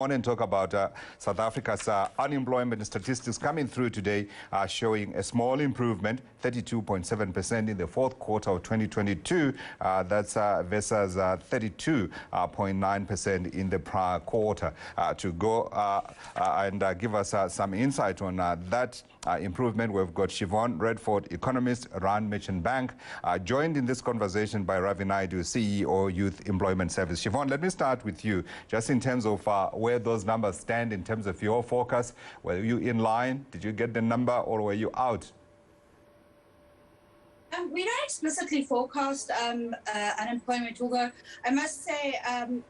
On and talk about South Africa's unemployment statistics coming through today, showing a small improvement, 32.7% in the fourth quarter of 2022. That's versus 32.9% in the prior quarter. To go and give us some insight on that improvement, we've got Siobhan Redford, economist, Rand Merchant Bank, joined in this conversation by Ravi Naidoo, CEO, Youth Employment Service. Siobhan, let me start with you, just in terms of where those numbers stand in terms of your focus. Were you in line? Did you get the number, or were you out? We don't explicitly forecast unemployment, although I must say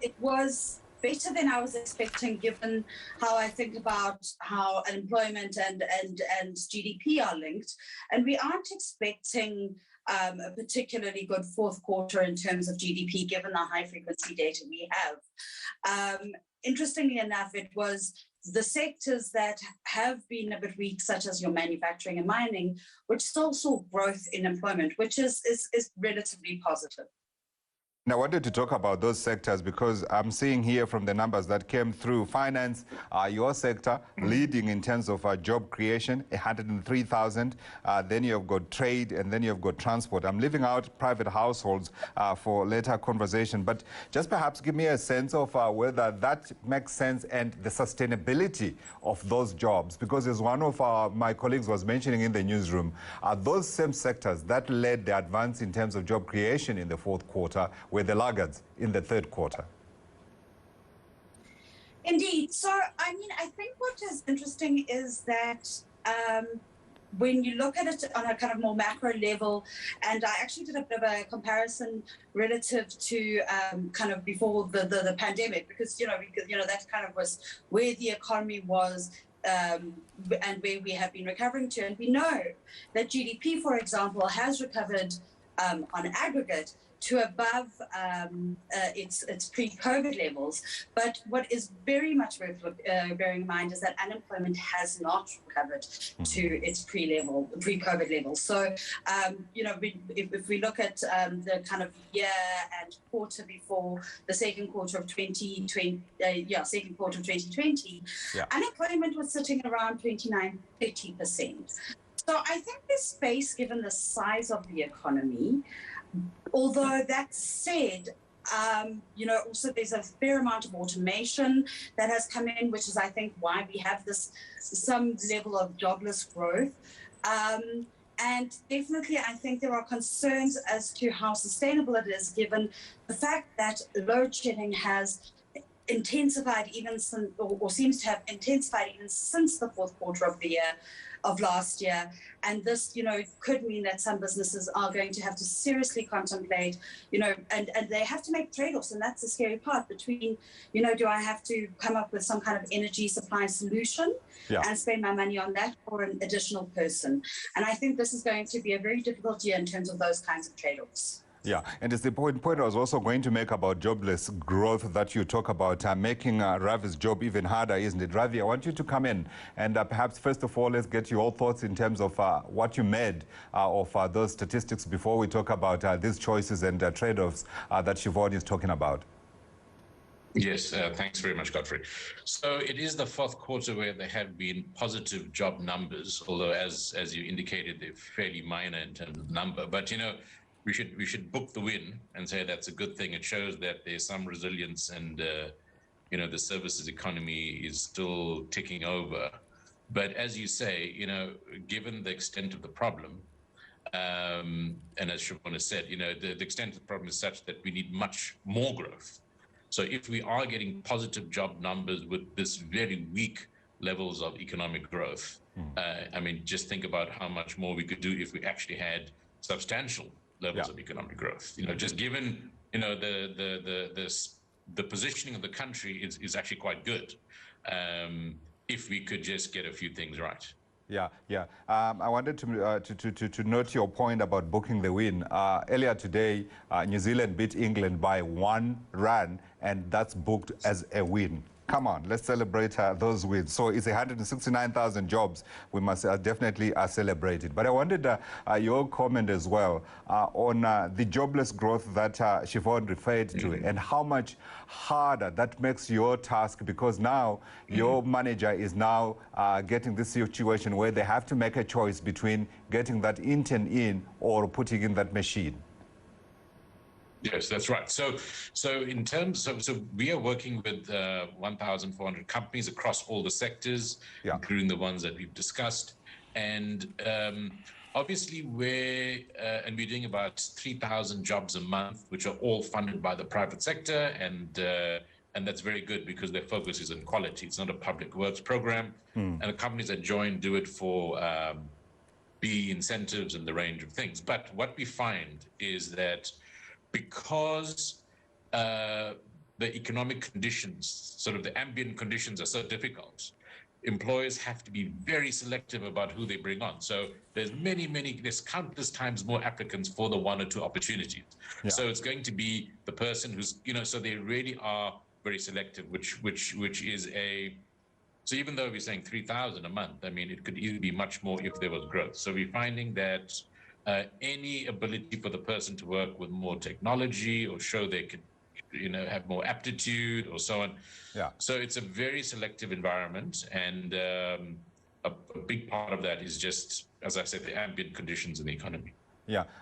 it was better than I was expecting, given how I think about how unemployment and GDP are linked. And we aren't expecting a particularly good fourth quarter in terms of GDP, given the high frequency data we have. Interestingly enough, it was the sectors that have been a bit weak, such as your manufacturing and mining, which still saw growth in employment, which is relatively positive. Now, I wanted to talk about those sectors because I'm seeing here from the numbers that came through, finance, your sector, leading in terms of job creation, 103,000. Then you've got trade, and then you've got transport. I'm leaving out private households for later conversation, but just perhaps give me a sense of whether that makes sense and the sustainability of those jobs, because as one of my colleagues was mentioning in the newsroom, those same sectors that led the advance in terms of job creation in the fourth quarter were the laggards in the third quarter. Indeed. So, I mean, I think what is interesting is that when you look at it on a kind of more macro level, and I actually did a bit of a comparison relative to kind of before the pandemic, because, that kind of was where the economy was and where we have been recovering to. And we know that GDP, for example, has recovered on aggregate to above its pre-COVID levels. But what is very much worth bearing in mind is that unemployment has not recovered to its pre-COVID levels. So, if we look at the kind of year and quarter before the second quarter of 2020, unemployment was sitting around 29-30%. So I think there's space, given the size of the economy. Although that said, also there's a fair amount of automation that has come in, which is, I think, why we have some level of jobless growth. And definitely, I think there are concerns as to how sustainable it is, given the fact that load shedding has intensified or seems to have intensified even since the fourth quarter of the year of last year. And this, could mean that some businesses are going to have to seriously contemplate, and they have to make trade-offs. And that's the scary part between, do I have to come up with some kind of energy supply solution and spend my money on that, or an additional person? And I think this is going to be a very difficult year in terms of those kinds of trade-offs. Yeah, and it's the point I was also going to make about jobless growth that you talk about, making Ravi's job even harder, isn't it? Ravi, I want you to come in and perhaps first of all, let's get your thoughts in terms of what you made of those statistics before we talk about these choices and trade-offs that Siobhan is talking about. Yes, thanks very much, Godfrey. So it is the fourth quarter where there have been positive job numbers, although as you indicated, they're fairly minor in terms of number. But, we should book the win and say that's a good thing. It shows that there's some resilience, and the services economy is still ticking over. But as you say, given the extent of the problem, and as Siobhan has said, the extent of the problem is such that we need much more growth. So if we are getting positive job numbers with this very weak levels of economic growth, I mean, just think about how much more we could do if we actually had substantial levels of economic growth. Just given the positioning of the country is actually quite good, if we could just get a few things right. Yeah. I wanted to note your point about booking the win. Earlier today, New Zealand beat England by 1 run, and that's booked as a win. Come on, let's celebrate those wins. So it's 169,000 jobs. We must definitely celebrate it. But I wanted your comment as well on the jobless growth that Siobhan referred to, and how much harder that makes your task, because now your manager is now getting this situation where they have to make a choice between getting that intern in or putting in that machine. Yes, that's right. So in terms of, so we are working with 1,400 companies across all the sectors, including the ones that we've discussed. And obviously we're doing about 3,000 jobs a month, which are all funded by the private sector. And that's very good because their focus is on quality. It's not a public works program. And the companies that join do it for B incentives and the range of things. But what we find is that because the economic conditions, sort of the ambient conditions, are so difficult, employers have to be very selective about who they bring on. So there's there's countless times more applicants for the one or two opportunities. So it's going to be the person who's, so they really are very selective, which is so even though we're saying 3,000 a month, I mean, it could easily be much more if there was growth. So we're finding that any ability for the person to work with more technology or show they could, have more aptitude or so on. So it's a very selective environment, and a big part of that is just, as I said, the ambient conditions in the economy.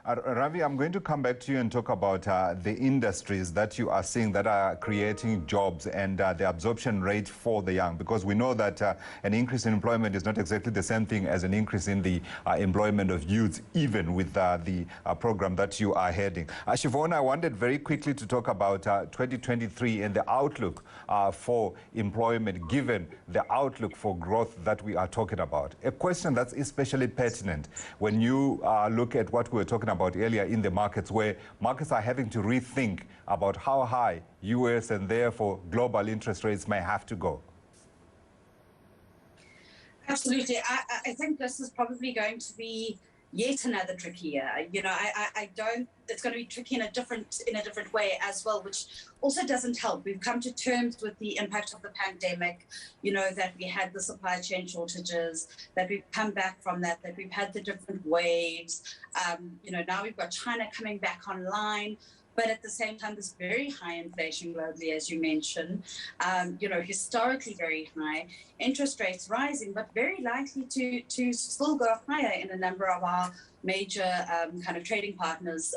Ravi, I'm going to come back to you and talk about the industries that you are seeing that are creating jobs and the absorption rate for the young, because we know that an increase in employment is not exactly the same thing as an increase in the employment of youth, even with the program that you are heading. Siobhan, I wanted very quickly to talk about 2023 and the outlook for employment, given the outlook for growth that we are talking about. A question that's especially pertinent when you look at what we were talking about earlier in the markets, where markets are having to rethink about how high US and therefore global interest rates may have to go. Absolutely. I think this is probably going to be yet another tricky year. It's going to be tricky in a different way as well, which also doesn't help. We've come to terms with the impact of the pandemic, that we had the supply chain shortages, that we've come back from that we've had the different waves. Now we've got China coming back online. But at the same time, this very high inflation globally, as you mentioned, historically very high, interest rates rising, but very likely to still go higher in a number of our major kind of trading partners,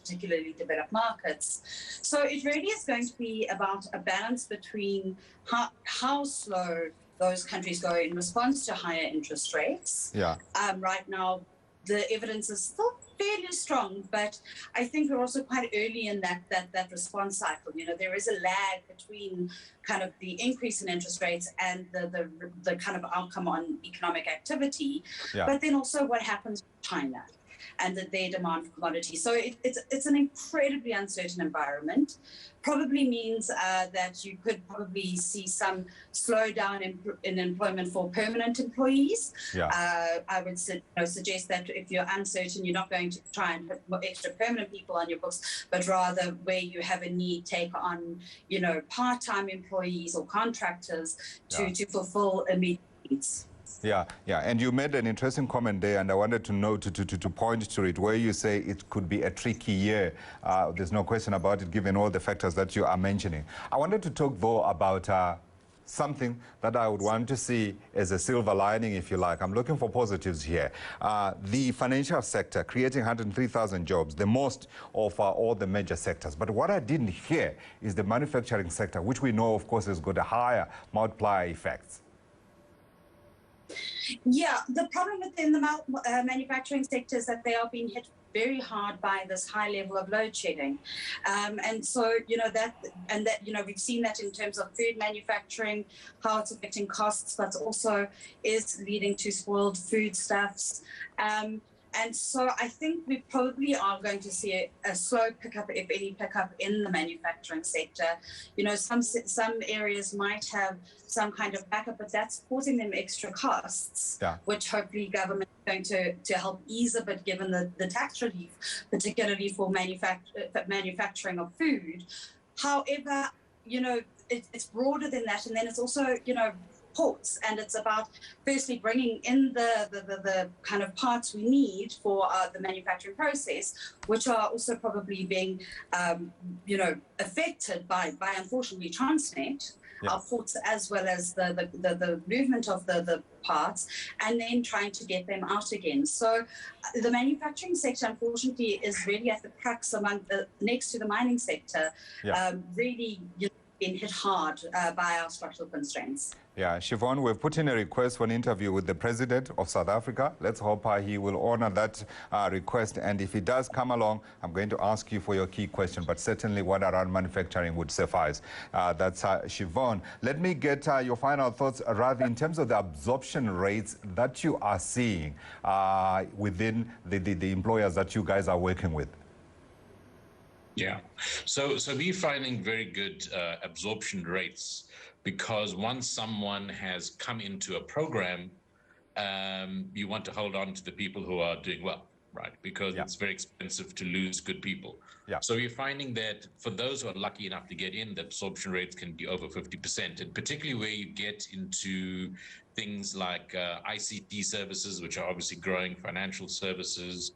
particularly developed markets. So it really is going to be about a balance between how slow those countries go in response to higher interest rates. Right now, the evidence is still fairly strong, but I think we're also quite early in that response cycle. There is a lag between kind of the increase in interest rates and the kind of outcome on economic activity, but then also what happens in China and their demand for commodities. So it's an incredibly uncertain environment. Probably means that you could probably see some slowdown in employment for permanent employees. I would suggest that if you're uncertain, you're not going to try and put extra permanent people on your books, but rather where you have a need, take on, part-time employees or contractors to fulfill immediate needs. And you made an interesting comment there, and I wanted to know to point to it, where you say it could be a tricky year. There's no question about it, given all the factors that you are mentioning. I wanted to talk, though, about something that I would want to see as a silver lining, if you like. I'm looking for positives here. The financial sector, creating 103,000 jobs, the most of all the major sectors. But what I didn't hear is the manufacturing sector, which we know, of course, has got a higher multiplier effects. The problem within the manufacturing sector is that they are being hit very hard by this high level of load shedding. And so, we've seen that in terms of food manufacturing, how it's affecting costs, but also is leading to spoiled foodstuffs. And so I think we probably are going to see a slow pickup, if any pickup, in the manufacturing sector. Some areas might have some kind of backup, but that's causing them extra costs, which hopefully government is going to help ease a bit, given the tax relief, particularly for manufacturing of food. However, it's broader than that. And then it's also, ports, and it's about firstly bringing in the kind of parts we need for the manufacturing process, which are also probably being affected by unfortunately Transnet, our ports, as well as the movement of the parts, and then trying to get them out again. So the manufacturing sector, unfortunately, is really at the crux next to the mining sector, really been hit hard by our structural constraints. Yeah, Siobhan, we've put in a request for an interview with the President of South Africa. Let's hope he will honor that request. And if he does come along, I'm going to ask you for your key question, but certainly what around manufacturing would suffice. That's Siobhan. Let me get your final thoughts, Ravi, in terms of the absorption rates that you are seeing within the employers that you guys are working with. Yeah, so we're finding very good absorption rates, because once someone has come into a program, you want to hold on to the people who are doing well, right? Because it's very expensive to lose good people. Yeah. So we're finding that for those who are lucky enough to get in, the absorption rates can be over 50%, and particularly where you get into things like ICT services, which are obviously growing, financial services,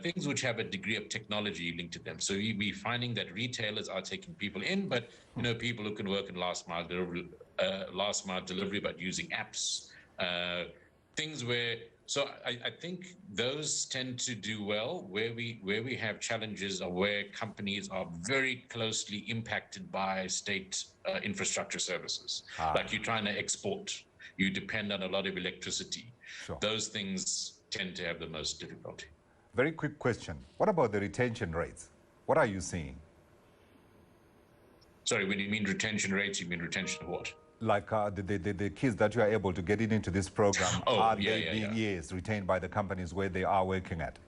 things which have a degree of technology linked to them. So we're finding that retailers are taking people in, but people who can work in last mile delivery, but using apps, things where. So I think those tend to do well. Where we have challenges are where companies are very closely impacted by state infrastructure services. Like you're trying to export, you depend on a lot of electricity. Sure. Those things tend to have the most difficulty. Very quick question. What about the retention rates? What are you seeing? Sorry, when you mean retention rates, you mean retention of what? Like the kids that you are able to get into this program, are they being retained by the companies where they are working at?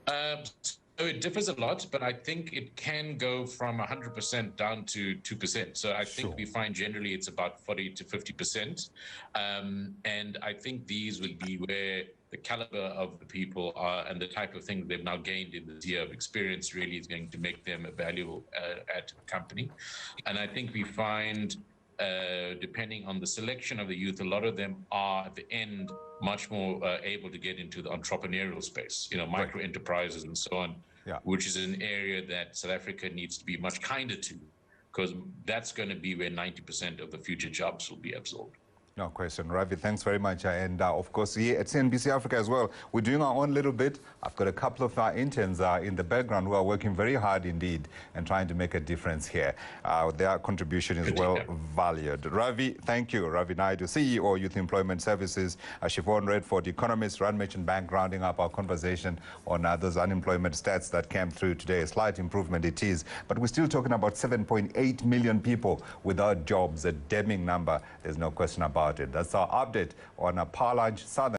So it differs a lot, but I think it can go from 100% down to 2%. So I think we find generally it's about 40 to 50%. And I think these would be where the caliber of the people are, and the type of thing they've now gained in this year of experience really is going to make them a valuable at the company. And I think we find, depending on the selection of the youth, a lot of them are at the end much more able to get into the entrepreneurial space, micro enterprises and so on, which is an area that South Africa needs to be much kinder to, because that's going to be where 90% of the future jobs will be absorbed. No question. Ravi, thanks very much. And of course, here at CNBC Africa as well, we're doing our own little bit. I've got a couple of interns in the background who are working very hard indeed and trying to make a difference here. Their contribution is well valued. Ravi, thank you. Ravi Naidoo, CEO, Youth Employment Services. Siobhan Redford, economist, Rand Merchant Bank, rounding up our conversation on those unemployment stats that came through today. A slight improvement it is, but we're still talking about 7.8 million people without jobs, a damning number. There's no question about it. That's our update on a Power Lunch Southern.